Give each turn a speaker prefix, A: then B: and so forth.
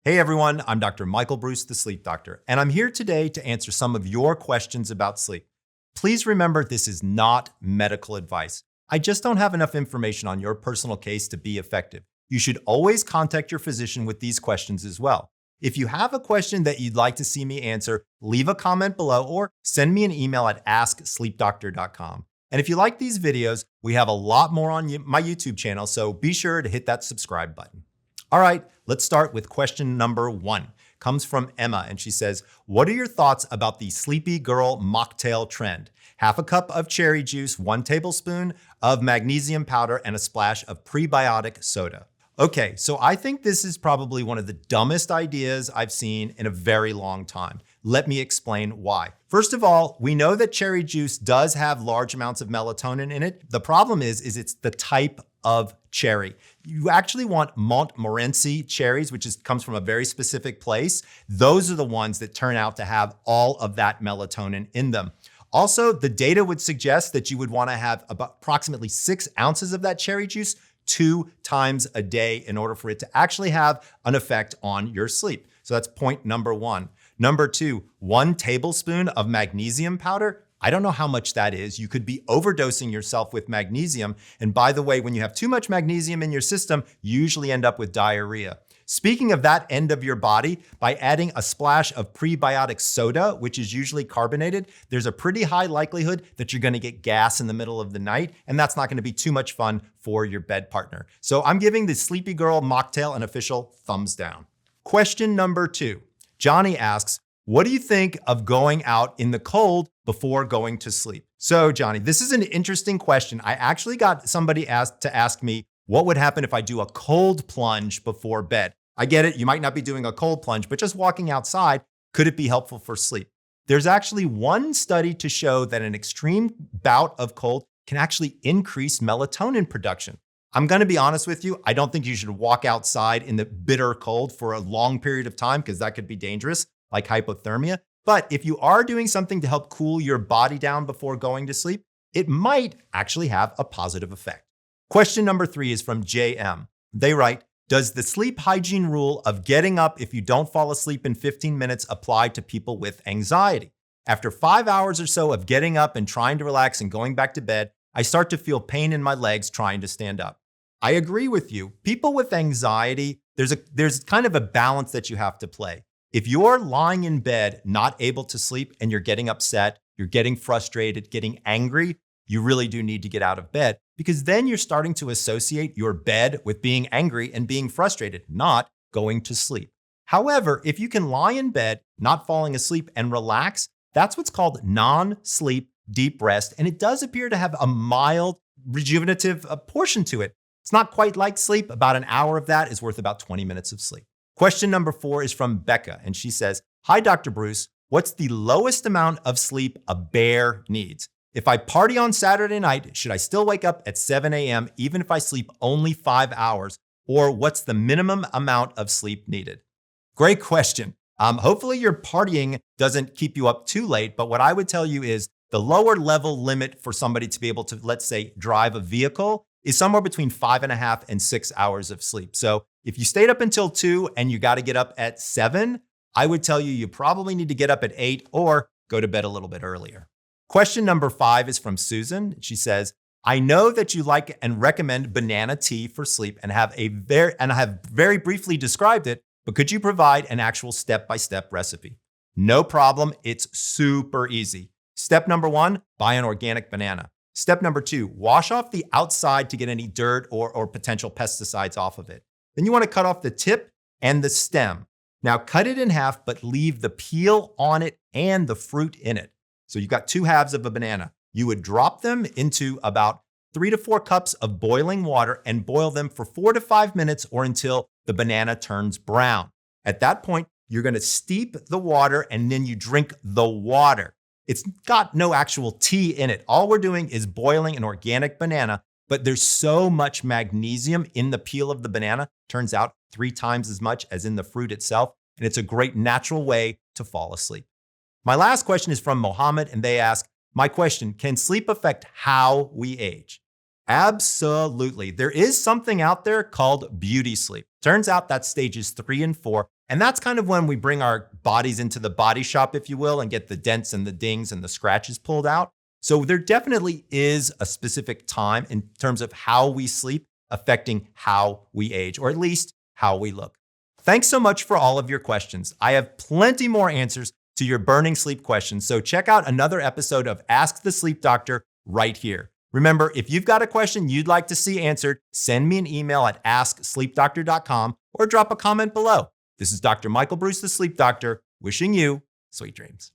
A: Hey everyone, I'm Dr. Michael Breus, the sleep doctor, and I'm here today to answer some of your questions about sleep. Please remember this is not medical advice. I just don't have enough information on your personal case to be effective. You should always contact your physician with these questions as well. If you have a question that you'd like to see me answer, leave a comment below or send me an email at asksleepdoctor.com. And if you like these videos, we have a lot more on my YouTube channel, so be sure to hit that subscribe button. All right, let's start with question number 1. Comes from Emma, and she says, what are your thoughts about the sleepy girl mocktail trend? Half a cup of cherry juice, 1 tablespoon of magnesium powder, and a splash of prebiotic soda. Okay, so I think this is probably one of the dumbest ideas I've seen in a very long time. Let me explain why. First of all, we know that cherry juice does have large amounts of melatonin in it. The problem is it's the type of cherry. You actually want Montmorency cherries, which comes from a very specific place. Those are the ones that turn out to have all of that melatonin in them. Also, the data would suggest that you would want to have about approximately 6 ounces of that cherry juice 2 times a day in order for it to actually have an effect on your sleep. So that's point number 1. Number 2, 1 tablespoon of magnesium powder. I don't know how much that is. You could be overdosing yourself with magnesium. And by the way, when you have too much magnesium in your system, you usually end up with diarrhea. Speaking of that end of your body, by adding a splash of prebiotic soda, which is usually carbonated, there's a pretty high likelihood that you're going to get gas in the middle of the night, and that's not going to be too much fun for your bed partner. So I'm giving the Sleepy Girl Mocktail an official thumbs down. Question number 2. Johnny asks, what do you think of going out in the cold before going to sleep? So Johnny, this is an interesting question. I actually got somebody to ask me, what would happen if I do a cold plunge before bed? I get it, you might not be doing a cold plunge, but just walking outside, could it be helpful for sleep? There's actually one study to show that an extreme bout of cold can actually increase melatonin production. I'm gonna be honest with you, I don't think you should walk outside in the bitter cold for a long period of time because that could be dangerous, like hypothermia. But if you are doing something to help cool your body down before going to sleep, it might actually have a positive effect. Question number 3 is from JM. They write, does the sleep hygiene rule of getting up if you don't fall asleep in 15 minutes apply to people with anxiety? After 5 hours or so of getting up and trying to relax and going back to bed, I start to feel pain in my legs trying to stand up. I agree with you. People with anxiety, there's kind of a balance that you have to play. If you're lying in bed, not able to sleep, and you're getting upset, you're getting frustrated, getting angry, you really do need to get out of bed, because then you're starting to associate your bed with being angry and being frustrated, not going to sleep. However, if you can lie in bed, not falling asleep, and relax, that's what's called non-sleep deep rest, and it does appear to have a mild rejuvenative portion to it. It's not quite like sleep. About an hour of that is worth about 20 minutes of sleep. Question number 4 is from Becca, and she says, hi, Dr. Breus. What's the lowest amount of sleep a bear needs? If I party on Saturday night, should I still wake up at 7 a.m. even if I sleep only 5 hours? Or what's the minimum amount of sleep needed? Great question. Hopefully your partying doesn't keep you up too late, but what I would tell you is the lower level limit for somebody to be able to, let's say, drive a vehicle is somewhere between 5.5 and 6 hours of sleep. So if you stayed up until 2 and you got to get up at 7, I would tell you probably need to get up at 8 or go to bed a little bit earlier. Question number 5 is from Susan. She says, I know that you like and recommend banana tea for sleep and have very briefly described it, but could you provide an actual step-by-step recipe? No problem. It's super easy. Step number 1, buy an organic banana. Step number 2, wash off the outside to get any dirt or potential pesticides off of it. Then you want to cut off the tip and the stem. Now cut it in half, but leave the peel on it and the fruit in it. So you've got 2 halves of a banana. You would drop them into about 3 to 4 cups of boiling water and boil them for 4 to 5 minutes or until the banana turns brown. At that point, you're going to steep the water and then you drink the water. It's got no actual tea in it. All we're doing is boiling an organic banana, but there's so much magnesium in the peel of the banana, turns out 3 times as much as in the fruit itself, and it's a great natural way to fall asleep. My last question is from Mohammed, and they ask, my question, can sleep affect how we age? Absolutely. There is something out there called beauty sleep. Turns out that's stages 3 and 4, And that's kind of when we bring our bodies into the body shop, if you will, and get the dents and the dings and the scratches pulled out. So there definitely is a specific time in terms of how we sleep affecting how we age, or at least how we look. Thanks so much for all of your questions. I have plenty more answers to your burning sleep questions, so check out another episode of Ask the Sleep Doctor right here. Remember, if you've got a question you'd like to see answered, send me an email at asksleepdoctor.com or drop a comment below. This is Dr. Michael Breus, the Sleep Doctor, wishing you sweet dreams.